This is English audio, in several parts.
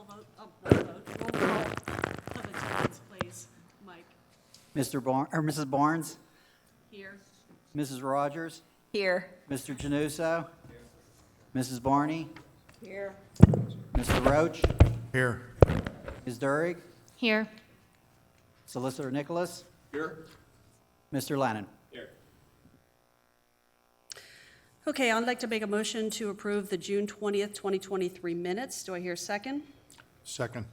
call vote, roll call of attendance, please. Mike, Mrs. Barnes, here. Mrs. Rogers, Here. Mr. Januso, Mrs. Barney, Here. Mr. Roach, Here. Ms. Durig, Here. Solicitor Nicholas, Here. Mr. Lennon. Okay, I'd like to make a motion to approve the June 20th, 2023 minutes. Do I hear a second? Second.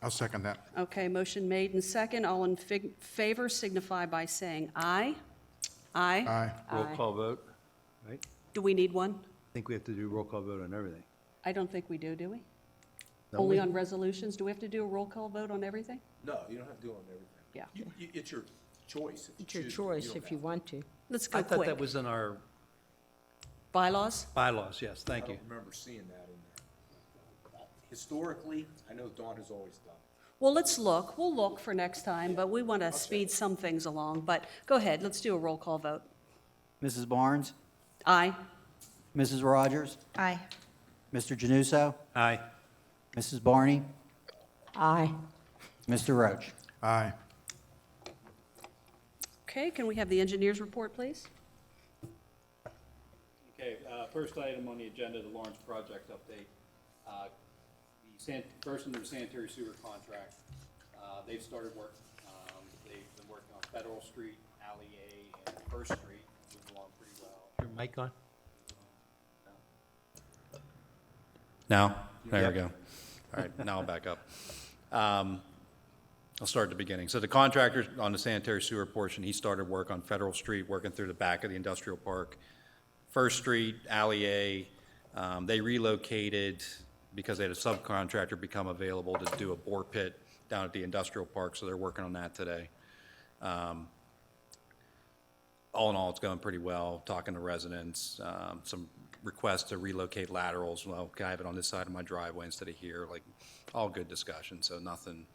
I'll second that. Okay, motion made and second. All in favor signify by saying aye. Aye. Aye. Roll call vote, right? Do we need one? I think we have to do roll call vote on everything. I don't think we do we? Don't Only we? on resolutions? Do we have to do a roll call vote on everything? No, you don't have to do it on everything. Yeah. It's your choice. It's your choice if you want to. Let's go I thought that quick. was in our Bylaws? bylaws, yes, thank I you. don't remember seeing that in there. Historically, I know Dawn has always done. Well, let's look. We'll look for next time, but we want to speed some things along. But go ahead, let's do a roll call vote. Mrs. Barnes, Aye. Mrs. Rogers, Aye. Mr. Januso, Aye. Mrs. Barney, Aye. Mr. Roach. Aye. Okay, can we have the engineer's report, please? Okay, first item on the agenda, the Lawrence project update. First under the sanitary sewer contract, they've started work. They've been working on Federal Street, Alley A, and First Street, moving along pretty well. Your mic on? Now, there we go. All right, now I'll back up. I'll start at the beginning. So the contractor on the sanitary sewer portion, he started work on Federal Street, working through the back of the industrial park. First Street, Alley A, they relocated because they had a subcontractor become available to do a bore pit down at the industrial park, so they're working on that today. All in all, it's going pretty well, talking to residents, some requests to relocate laterals. Well, can I have it on this side of my driveway instead of here? Like, all good discussion, so nothing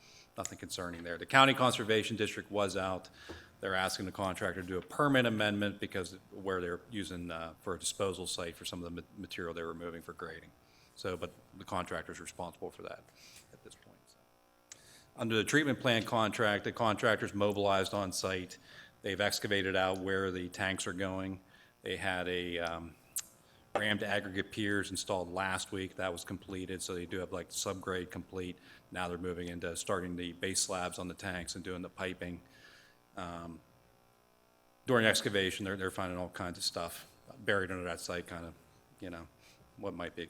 concerning there. The County Conservation District was out. They're asking the contractor to do a permit amendment because where they're using for a disposal site for some of the material they're removing for grading. So, but the contractor's responsible for that at this point. So. Under the treatment plant contract, the contractor's mobilized on site. They've excavated out where the tanks are going. They had a rammed aggregate piers installed last week. That was completed, so they do have like subgrade complete. Now they're moving into starting the base slabs on the tanks and doing the piping. During excavation, they're finding all kinds of stuff buried under that site, kind of, what might be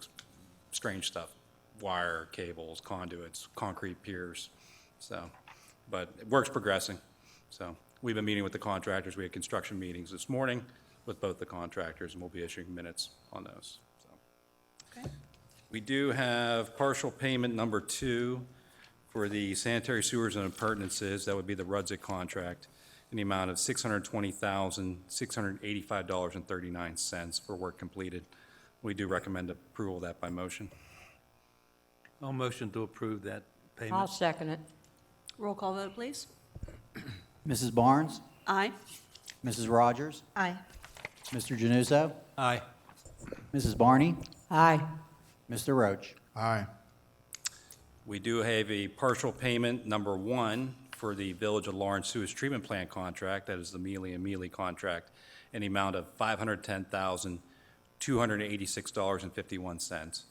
strange stuff, wire, cables, conduits, concrete piers. So, but work's progressing. So we've been meeting with the contractors. We had construction meetings this morning with both the contractors, and we'll be issuing minutes on those. So. Okay. We do have partial payment number 2 for the sanitary sewers and appurtenances. That would be the Rudzik contract in the amount of $620,685.39 for work completed. We do recommend approval of that by motion. I'll motion to approve that I'll payment. second it. Roll call vote, please. Mrs. Barnes, Aye. Mrs. Rogers, Aye. Mr. Januso, Aye. Mrs. Barney, Aye. Mr. Roach. Aye. We do have a partial payment number 1 for the Village of Lawrence sewage treatment plant contract. That is the Mealy and Mealy contract in the amount of $510,286.51.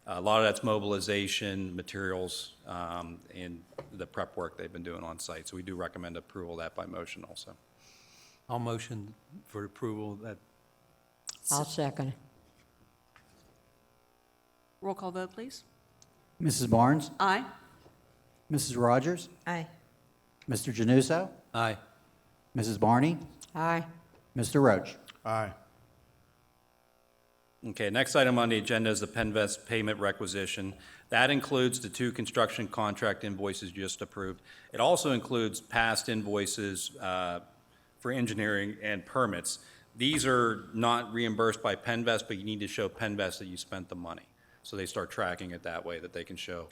A lot of that's mobilization, materials, and the prep work they've been doing on site. So we do recommend approval of that by motion also. I'll motion for approval of that. I'll second it. Roll call vote, please. Mrs. Barnes, Aye. Mrs. Rogers, Aye. Mr. Januso, Aye. Mrs. Barney, Aye. Mr. Roach. Aye. Okay, next item on the agenda is the Penvest payment requisition. That includes the 2 construction contract invoices just approved. It also includes past invoices for engineering and permits. These are not reimbursed by Penvest, but you need to show Penvest that you spent the money. So they start tracking it that way, that they can show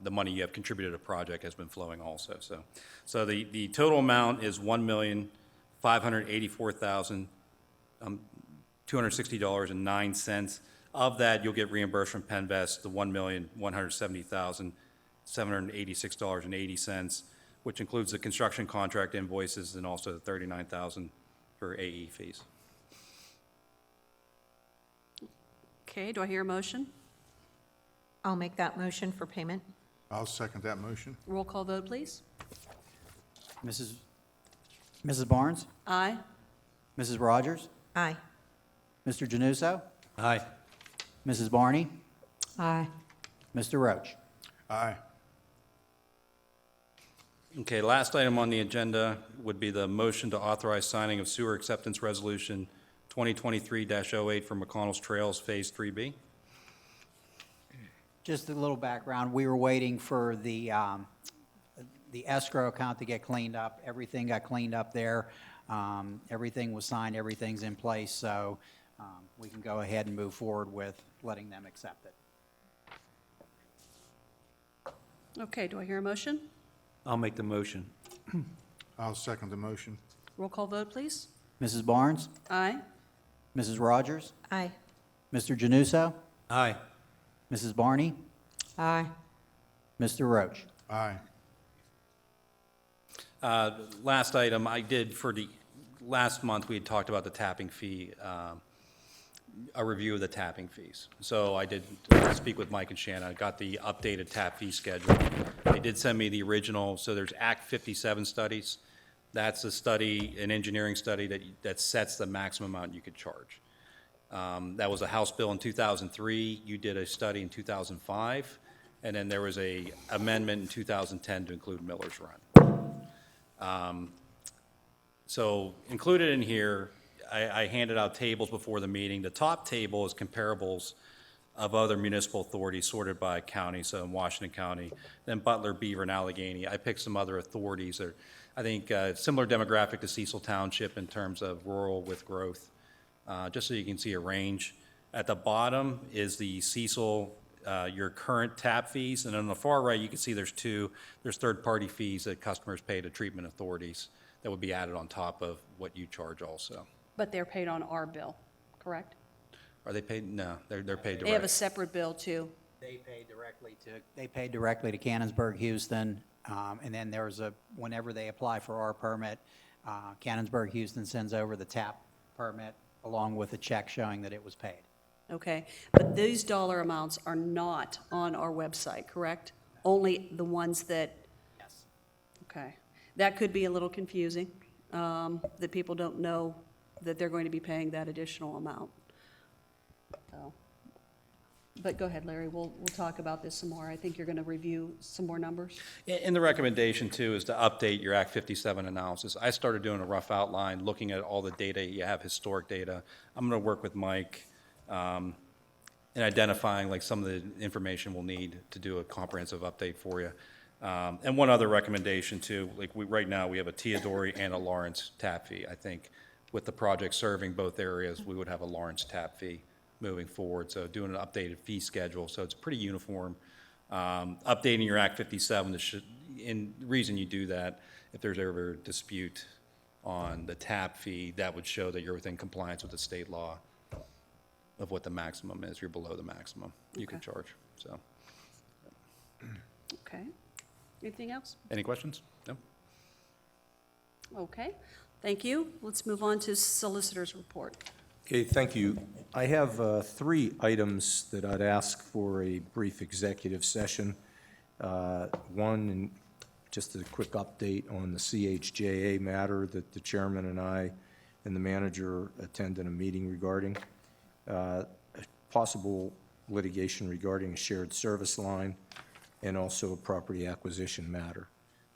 the money you have contributed to a project has been flowing also. So the total amount is $1,584,260.09. Of that, you'll get reimbursed from Penvest, the $1,170,786.80, which includes the construction contract invoices and also the $39,000 for AE fees. Okay, do I hear a motion? I'll make that motion for payment. I'll second that motion. Roll call vote, please. Mrs. Barnes? Aye. Mrs. Rogers? Aye. Mr. Januso? Aye. Mrs. Barney? Aye. Mr. Roach? Aye. Okay, last item on the agenda would be the motion to authorize signing of sewer acceptance resolution 2023-08 for McConnell's Trails Phase 3B. Just a little background, we were waiting for the escrow account to get cleaned up. Everything got cleaned up there. Everything was signed, everything's in place, so we can go ahead and move forward with letting them accept it. Okay, do I hear a motion? I'll make the motion. I'll second the motion. Roll call vote, please. Mrs. Barnes? Aye. Mrs. Rogers? Aye. Mr. Januso? Aye. Mrs. Barney? Aye. Mr. Roach? Aye. Last item, I did for the, last month, we had talked about the tapping fee, a review of the tapping fees. So I did speak with Mike and Shannon. I got the updated tap fee schedule. They did send me the original, so there's Act 57 studies. That's a study, an engineering study that sets the maximum amount you could charge. That was a House bill in 2003. You did a study in 2005. And then there was a amendment in 2010 to include Miller's Run. So included in here, I handed out tables before the meeting. The top table is comparables of other municipal authorities sorted by county, so in Washington County, then Butler, Beaver, and Allegheny. I picked some other authorities that are, I think, similar demographic to Cecil Township in terms of rural with growth, just so you can see a range. At the bottom is the Cecil, your current tap fees, and on the far right, you can see there's third-party fees that customers pay to treatment authorities that would be added on top of what you charge also. But they're paid on our bill, correct? Are they paid? No, they're paid They have a direct. separate bill, too. They paid directly to Cannonsburg, Houston, and then there's whenever they apply for our permit, Cannonsburg, Houston sends over the tap permit along with a check showing that it was paid. Okay, but these dollar amounts are not on our website, correct? Only the ones that, Yes. okay. That could be a little confusing, that people don't know that they're going to be paying that additional amount. So, but go ahead, Larry, we'll talk about this some more. I think you're going to review some more numbers. And the recommendation too is to update your Act 57 analysis. I started doing a rough outline, looking at all the data. You have historic data. I'm going to work with Mike in identifying like some of the information we'll need to do a comprehensive update for you. And one other recommendation too, like right now we have a Teodori and a Lawrence tap fee. I think with the project serving both areas, we would have a Lawrence tap fee moving forward. So doing an updated fee schedule, so it's pretty uniform. Updating your Act 57, and the reason you do that, if there's ever a dispute on the tap fee, that would show that you're within compliance with the state law of what the maximum is. You're below the maximum you can Okay. charge. So, Okay. Anything else? any questions? No? Okay, thank you. Let's move on to solicitor's report. Okay, thank you. I have 3 items that I'd ask for a brief executive session. One, just a quick update on the CHJA matter that the chairman and I and the manager attended a meeting regarding. Possible litigation regarding a shared service line, and also a property acquisition matter.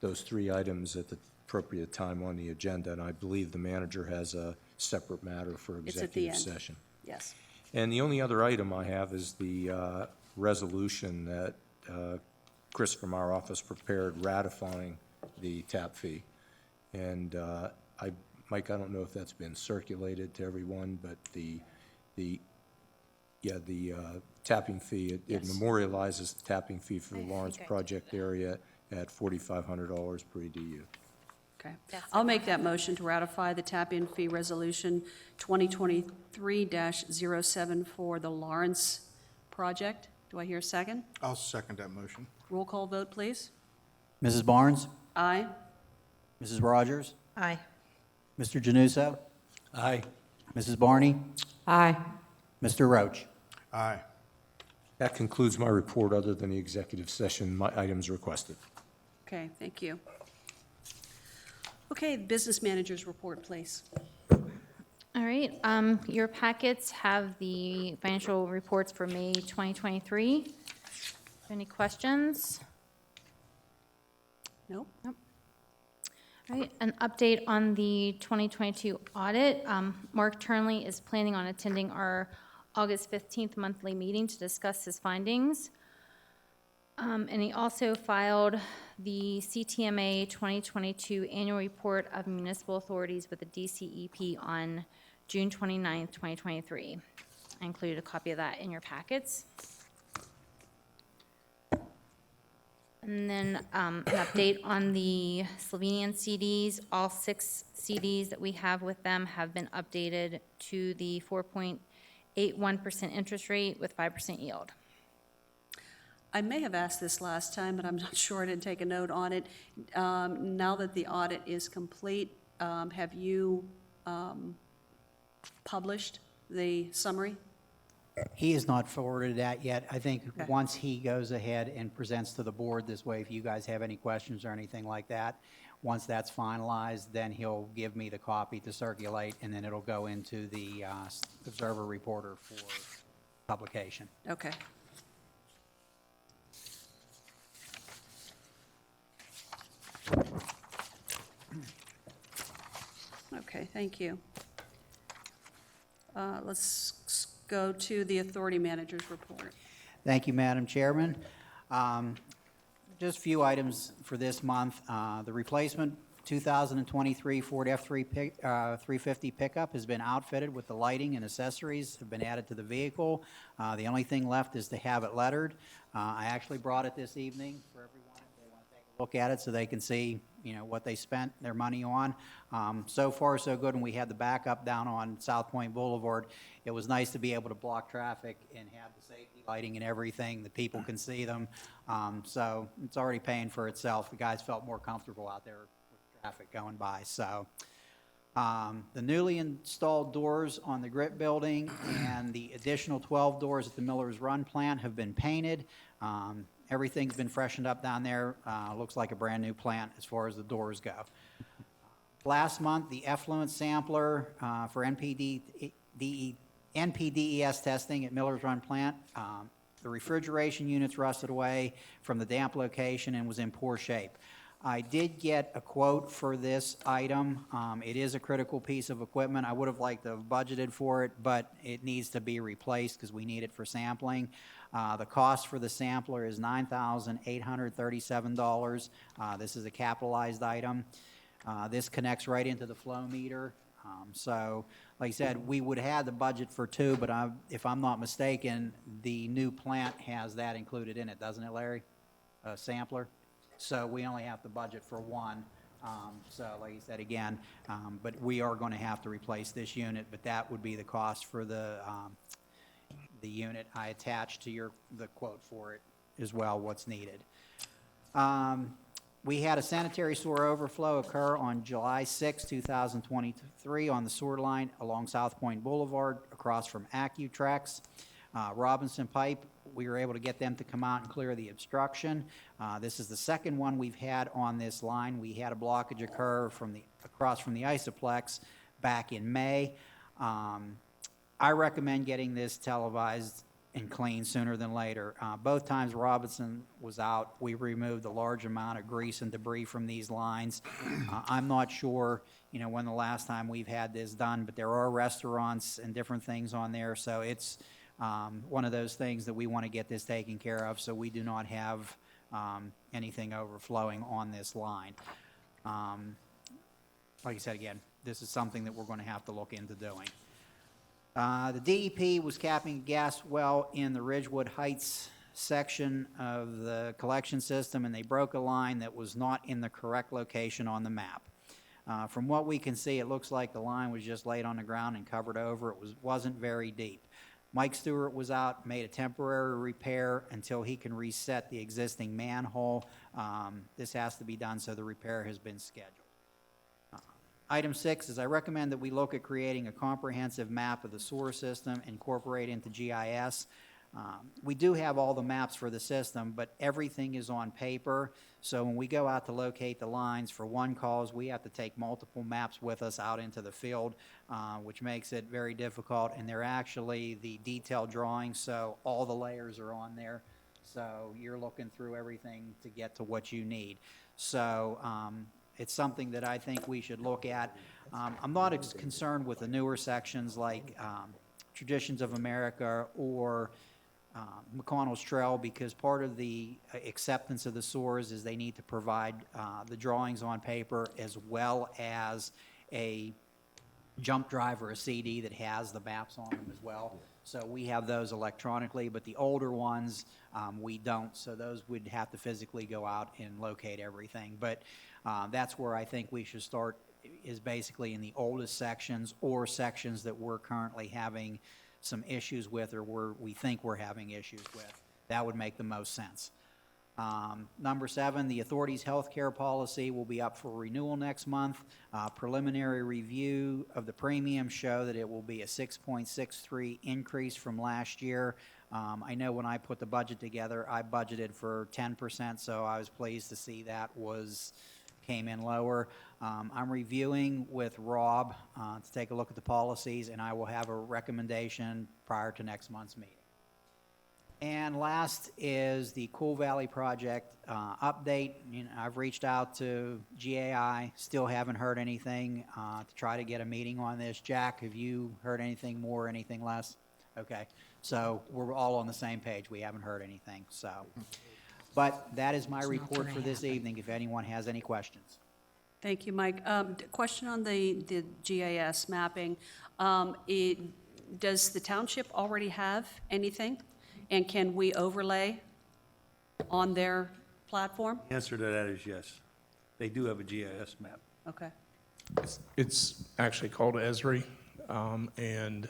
Those 3 items at the appropriate time on the agenda, and I believe the manager has a separate matter for It's at the executive end. session. Yes. And the only other item I have is the resolution that Chris from our office prepared ratifying the tap fee. And Mike, I don't know if that's been circulated to everyone, but the tapping fee, it Yes. memorializes the tapping fee for the I Lawrence think I did project area at $4,500 per EDU. Okay. Yes, I'll make that motion to ratify the tap-in fee resolution 2023-07 for the Lawrence project. Do I hear a second? I'll second that motion. Roll call vote, please. Mrs. Barnes? Aye. Mrs. Rogers? Aye. Mr. Januso? Aye. Mrs. Barney? Aye. Mr. Roach? Aye. That concludes my report, other than the executive session, my items requested. Okay, thank you. Okay, business managers report, please. All right, your packets have the financial reports for May 2023. Any questions? Nope. All right, an update on the 2022 audit. Mark Turnley is planning on attending our August 15th monthly meeting to discuss his findings. And he also filed the CTMA 2022 Annual Report of Municipal Authorities with the DCEP on June 29th, 2023. I included a copy of that in your packets. And then an update on the Slovenian CDs. All 6 CDs that we have with them have been updated to the 4.81% interest rate with 5% yield. I may have asked this last time, but I'm not sure. I didn't take a note on it. Now that the audit is complete, have you published the summary? He has not forwarded that yet. I think Okay. once he goes ahead and presents to the board this way, if you guys have any questions or anything like that, once that's finalized, then he'll give me the copy to circulate, and then it'll go into the Observer Reporter for publication. Okay. Okay, thank you. Let's go to the authority manager's report. Thank you, Madam Chairman. Just a few items for this month. The replacement 2023 Ford F-350 pickup has been outfitted with the lighting and accessories have been added to the vehicle. The only thing left is to have it lettered. I actually brought it this evening for everyone if they want to take a look at it so they can see, you know, what they spent their money on. So far, so good. And we had the backup down on South Point Boulevard. It was nice to be able to block traffic and have the safety lighting and everything. The people can see them. So it's already paying for itself. The guys felt more comfortable out there with traffic going by. So the newly installed doors on the Grit building and the additional 12 doors at the Miller's Run plant have been painted. Everything's been freshened up down there. Looks like a brand new plant as far as the doors go. Last month, the effluent sampler for NPDES testing at Miller's Run plant, the refrigeration units rusted away from the damp location and was in poor shape. I did get a quote for this item. It is a critical piece of equipment. I would have liked to have budgeted for it, but it needs to be replaced because we need it for sampling. The cost for the sampler is $9,837. This is a capitalized item. This connects right into the flow meter. So, like I said, we would have the budget for 2, but if I'm not mistaken, the new plant has that included in it, doesn't it, Larry? A sampler? So we only have to budget for 1. So, like I said again, but we are going to have to replace this unit, but that would be the cost for the unit. I attached to the quote for it as well, what's needed. We had a sanitary sewer overflow occur on July 6, 2023 on the sewer line along South Point Boulevard across from AccuTrex. Robinson Pipe, we were able to get them to come out and clear the obstruction. This is the second one we've had on this line. We had a blockage occur across from the Isoplex back in May. I recommend getting this televised and cleaned sooner than later. Both times Robinson was out, we removed a large amount of grease and debris from these lines. I'm not sure, you know, when the last time we've had this done, but there are restaurants and different things on there, so it's one of those things that we want to get this taken care of so we do not have anything overflowing on this line. Like I said again, this is something that we're going to have to look into doing. The DEP was capping a gas well in the Ridgewood Heights section of the collection system, and they broke a line that was not in the correct location on the map. From what we can see, it looks like the line was just laid on the ground and covered over. It wasn't very deep. Mike Stewart was out, made a temporary repair until he can reset the existing manhole. This has to be done, so the repair has been scheduled. Item 6 is I recommend that we look at creating a comprehensive map of the sewer system, incorporate into GIS. We do have all the maps for the system, but everything is on paper. So when we go out to locate the lines for one cause, we have to take multiple maps with us out into the field, which makes it very difficult. And they're actually the detailed drawings, so all the layers are on there. So you're looking through everything to get to what you need. So it's something that I think we should look at. I'm not as concerned with the newer sections like Traditions of America or McConnell's Trail, because part of the acceptance of the sewers is they need to provide the drawings on paper as well as a jump drive or a CD that has the maps on them as well. So we have those electronically, but the older ones, we don't. So those would have to physically go out and locate everything. But that's where I think we should start, is basically in the oldest sections or sections that we're currently having some issues with, or we think we're having issues with. That would make the most sense. Number 7, the authority's healthcare policy will be up for renewal next month. Preliminary review of the premium show that it will be a 6.63 increase from last year. I know when I put the budget together, I budgeted for 10%, so I was pleased to see that came in lower. I'm reviewing with Rob to take a look at the policies, and I will have a recommendation prior to next month's meeting. And last is the Cool Valley project update. I've reached out to GAI, still haven't heard anything to try to get a meeting on this. Jack, have you heard anything more, anything less? Okay, so we're all on the same page. We haven't heard anything, so. But that is my report for this evening, if anyone has any questions. Thank you, Mike. Question on the GIS mapping. Does the township already have anything? And can we overlay on their platform? The answer to that is yes. They do have a GIS map. Okay. It's actually called Esri, and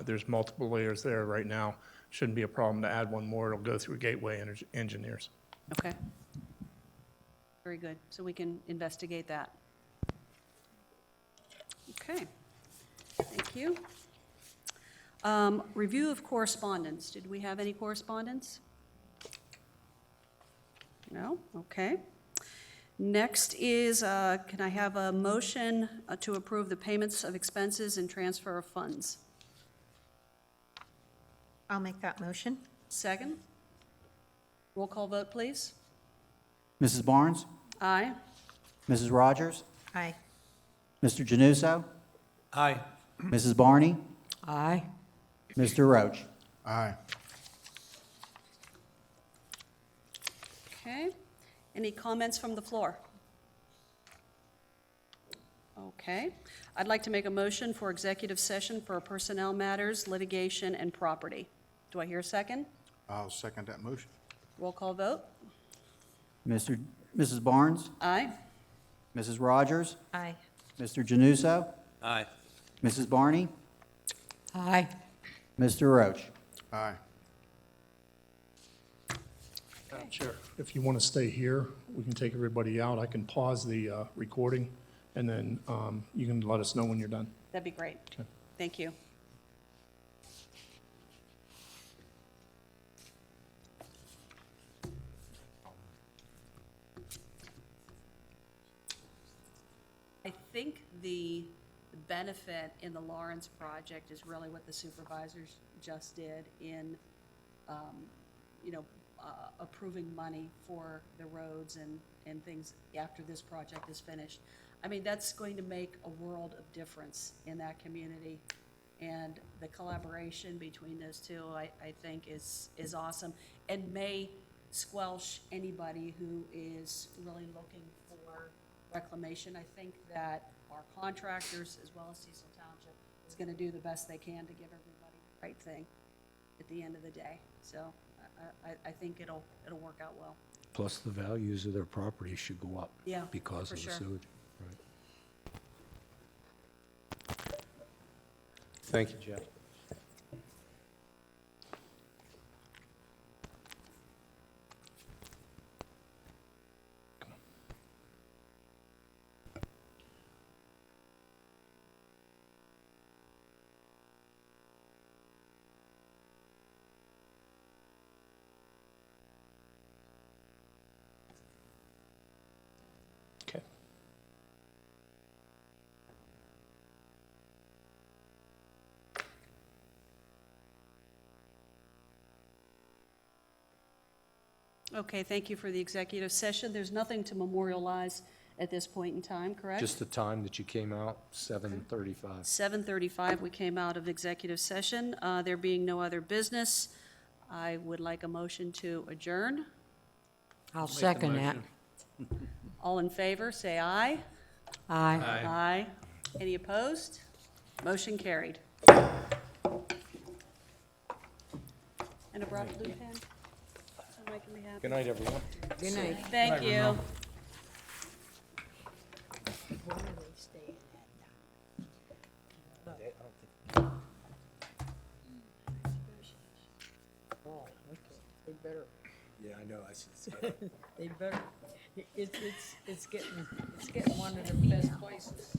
there's multiple layers there right now. Shouldn't be a problem to add one more. It'll go through Gateway Engineers. Okay. Very good. So we can investigate that. Okay. Thank you. Review of correspondence. Did we have any correspondence? No? Okay. Next is, can I have a motion to approve the payments of expenses and transfer of funds? I'll make that motion. Second? Roll call vote, please. Mrs. Barnes? Aye. Mrs. Rogers? Aye. Mr. Januso? Aye. Mrs. Barney? Aye. Mr. Roach? Aye. Okay. Any comments from the floor? Okay. I'd like to make a motion for executive session for personnel matters, litigation, and property. Do I hear a second? I'll second that motion. Roll call vote. Mrs. Barnes? Aye. Mrs. Rogers? Aye. Mr. Januso? Aye. Mrs. Barney? Aye. Mr. Roach? Aye. Madam Chair, if you want to stay here, we can take everybody out. I can pause the recording, and then you can let us know when you're done. That'd be great. Okay. Thank you. I think the benefit in the Lawrence project is really what the supervisors just did in, approving money for the roads and things after this project is finished. I mean, that's going to make a world of difference in that community. And the collaboration between those two, I think, is awesome and may squelch anybody who is really looking for reclamation. I think that our contractors, as well as Cecil Township, is going to do the best they can to give everybody the right thing at the end of the day. So I think it'll work out well. Plus, the values of their property should go up. Yeah, because for of the sure. sewage. Right. Thank you, Jeff. Okay. Okay, thank you for the executive session. There's nothing to memorialize at this point in time, correct? Just the time that you came out, 7:35. 7:35, we came out of executive session. There being no other business, I would like a motion to adjourn. I'll second that. All in favor, say aye. Aye. Aye. Any opposed? Motion carried. And a broad blue pen? So Mike can be happy. Good night, everyone. Good night. Thank you. Yeah, I know, I see. They better, it's getting one of the best places.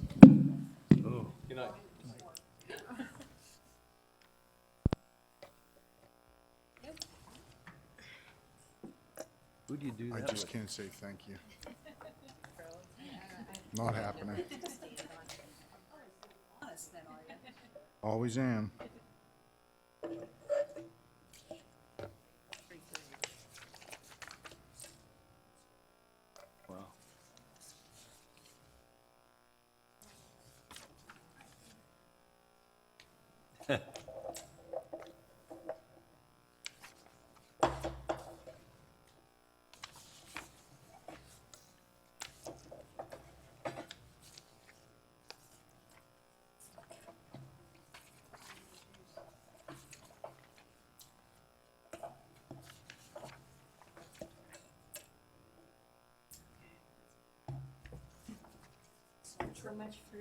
Good night. Who do you do I that just with? can't say thank you. Not happening. Always am. Wow. So much for